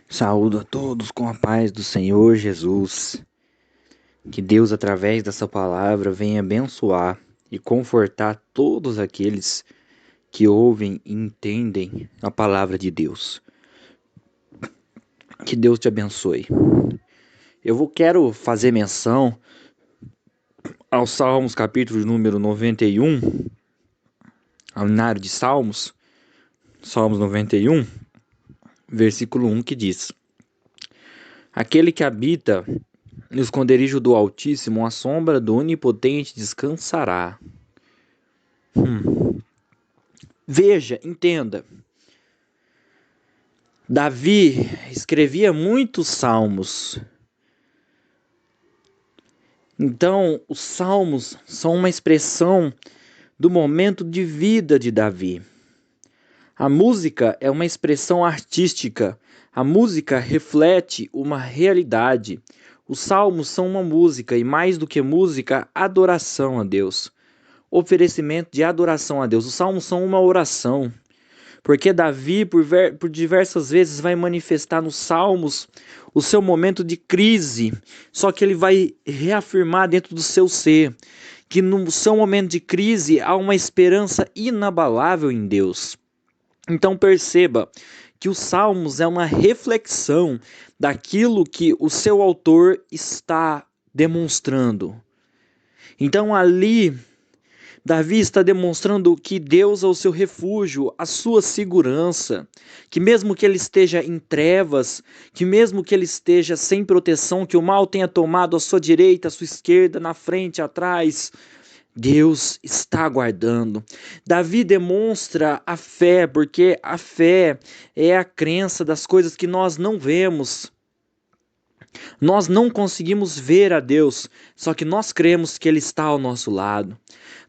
Saúdo a todos com a paz do Senhor Jesus. Que Deus, através dessa palavra, venha abençoar e confortar todos aqueles que ouvem e entendem a palavra de Deus. Que Deus te abençoe. Quero fazer menção aos Salmos, capítulo número 91, ao linário de Salmos, Salmos 91, versículo 1, que diz: Aquele que habita no esconderijo do Altíssimo, à sombra do Onipotente descansará. Veja, entenda. Davi escrevia muitos salmos. Então, os salmos são uma expressão do momento de vida de Davi. A música é uma expressão artística. A música reflete uma realidade. Os salmos são uma música e, mais do que música, adoração a Deus. Oferecimento de adoração a Deus. Os salmos são uma oração. Porque Davi, por diversas vezes, vai manifestar nos Salmos o seu momento de crise. Só que ele vai reafirmar dentro do seu ser que no seu momento de crise há uma esperança inabalável em Deus. Então perceba que os Salmos é uma reflexão daquilo que o seu autor está demonstrando. Então ali Davi está demonstrando que Deus é o seu refúgio, a sua segurança, que mesmo que ele esteja em trevas, que mesmo que ele esteja sem proteção, que o mal tenha tomado a sua direita, a sua esquerda, na frente, atrás, Deus está guardando. Davi demonstra a fé, porque a fé é a crença das coisas que nós não vemos. Nós não conseguimos ver a Deus, só que nós cremos que Ele está ao nosso lado.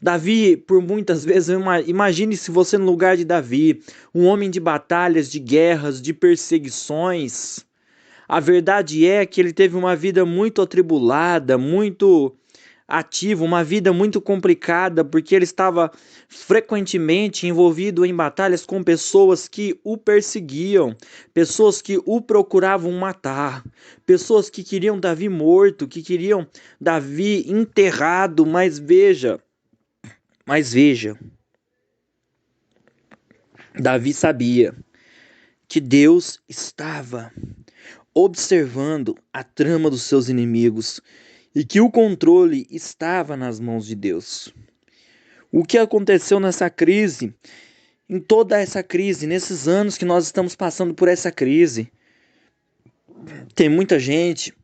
Davi, por muitas vezes, imagine se você no lugar de Davi, um homem de batalhas, de guerras, de perseguições. A verdade é que ele teve uma vida muito atribulada, muito ativo, uma vida muito complicada, porque ele estava frequentemente envolvido em batalhas com pessoas que o perseguiam, pessoas que o procuravam matar, pessoas que queriam Davi morto, que queriam Davi enterrado, mas veja, Davi sabia que Deus estava observando a trama dos seus inimigos e que o controle estava nas mãos de Deus. O que aconteceu nessa crise, em toda essa crise, nesses anos que nós estamos passando por essa crise, tem muita gente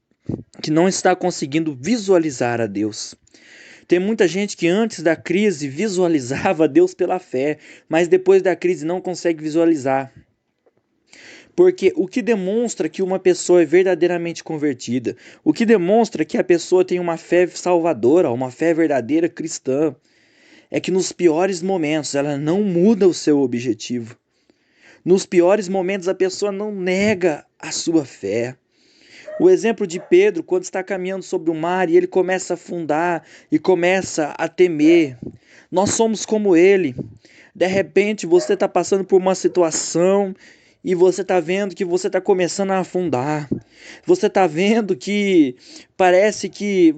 que não está conseguindo visualizar a Deus. Tem muita gente que antes da crise visualizava Deus pela fé, mas depois da crise não consegue visualizar. Porque o que demonstra que uma pessoa é verdadeiramente convertida, o que demonstra que a pessoa tem uma fé salvadora, uma fé verdadeira cristã, é que nos piores momentos ela não muda o seu objetivo. Nos piores momentos a pessoa não nega a sua fé. O exemplo de Pedro, quando está caminhando sobre o mar e ele começa a afundar e começa a temer. Nós somos como ele. De repente você está passando por uma situação e você está vendo que você está começando a afundar. Você está vendo que parece que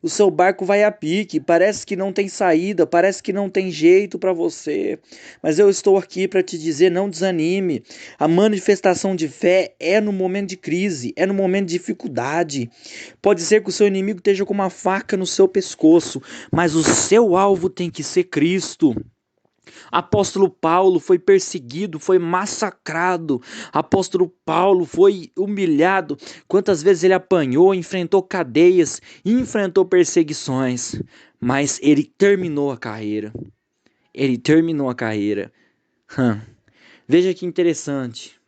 o seu barco vai a pique, parece que não tem saída, parece que não tem jeito para você. Mas eu estou aqui para te dizer, não desanime. A manifestação de fé é no momento de crise, é no momento de dificuldade. Pode ser que o seu inimigo esteja com uma faca no seu pescoço, mas o seu alvo tem que ser Cristo. Apóstolo Paulo foi perseguido, foi massacrado. Apóstolo Paulo foi humilhado. Quantas vezes ele apanhou, enfrentou cadeias, enfrentou perseguições, mas ele terminou a carreira. Ele terminou a carreira. Veja que interessante.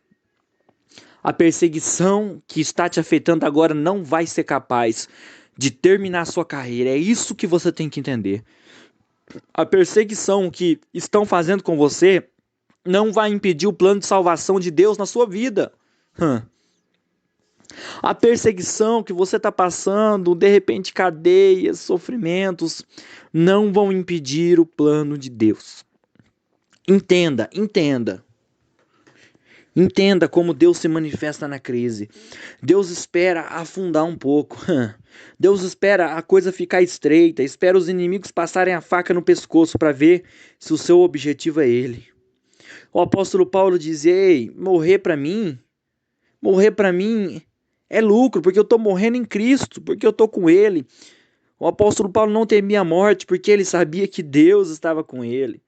A perseguição que está te afetando agora não vai ser capaz de terminar a sua carreira. É isso que você tem que entender. A perseguição que estão fazendo com você não vai impedir o plano de salvação de Deus na sua vida. A perseguição que você está passando, de repente cadeias, sofrimentos, não vão impedir o plano de Deus. Entenda. Entenda como Deus se manifesta na crise. Deus espera afundar um pouco. Deus espera a coisa ficar estreita, espera os inimigos passarem a faca no pescoço para ver se o seu objetivo é Ele. O apóstolo Paulo diz: ei, morrer para mim é lucro, porque eu estou morrendo em Cristo, porque eu estou com Ele. O apóstolo Paulo não temia a morte, porque ele sabia que Deus estava com ele.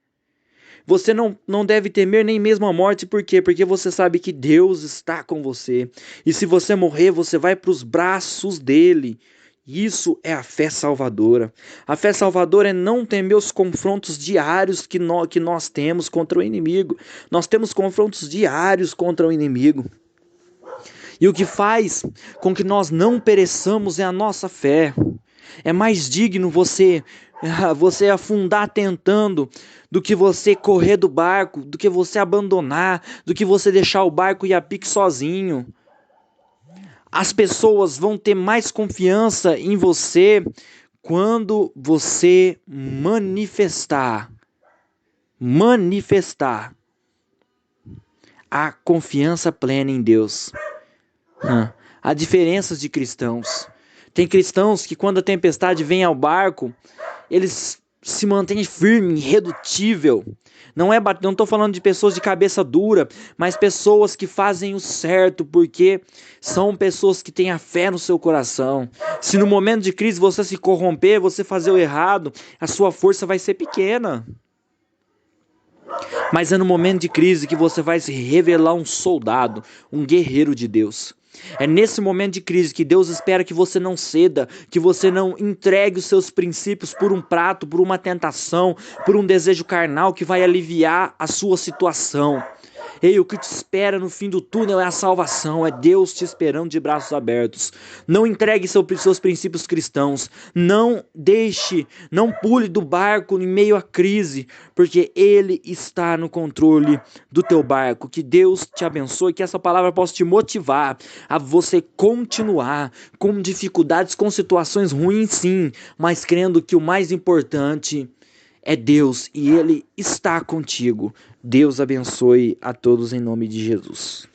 Você não deve temer nem mesmo a morte, por quê? Porque você sabe que Deus está com você. E se você morrer, você vai para os braços dele. Isso é a fé salvadora. A fé salvadora é não temer os confrontos diários que nós temos contra o inimigo. Nós temos confrontos diários contra o inimigo. E o que faz com que nós não pereçamos é a nossa fé. É mais digno você afundar tentando do que você correr do barco, do que você abandonar, do que você deixar o barco ir a pique sozinho. As pessoas vão ter mais confiança em você quando você manifestar a confiança plena em Deus. Há diferenças de cristãos. Tem cristãos que quando a tempestade vem ao barco, eles se mantêm firme, irredutível. Não estou falando de pessoas de cabeça dura, mas pessoas que fazem o certo, porque são pessoas que têm a fé no seu coração. Se no momento de crise você se corromper, você fazer o errado, a sua força vai ser pequena. Mas é no momento de crise que você vai se revelar um soldado, um guerreiro de Deus. É nesse momento de crise que Deus espera que você não ceda, que você não entregue os seus princípios por um prato, por uma tentação, por um desejo carnal que vai aliviar a sua situação. Ei, o que te espera no fim do túnel é a salvação, é Deus te esperando de braços abertos. Não entregue seus princípios cristãos, não pule do barco em meio à crise, porque Ele está no controle do teu barco. Que Deus te abençoe, que essa palavra possa te motivar a você continuar com dificuldades, com situações ruins sim, mas crendo que o mais importante é Deus e Ele está contigo. Deus abençoe a todos em nome de Jesus.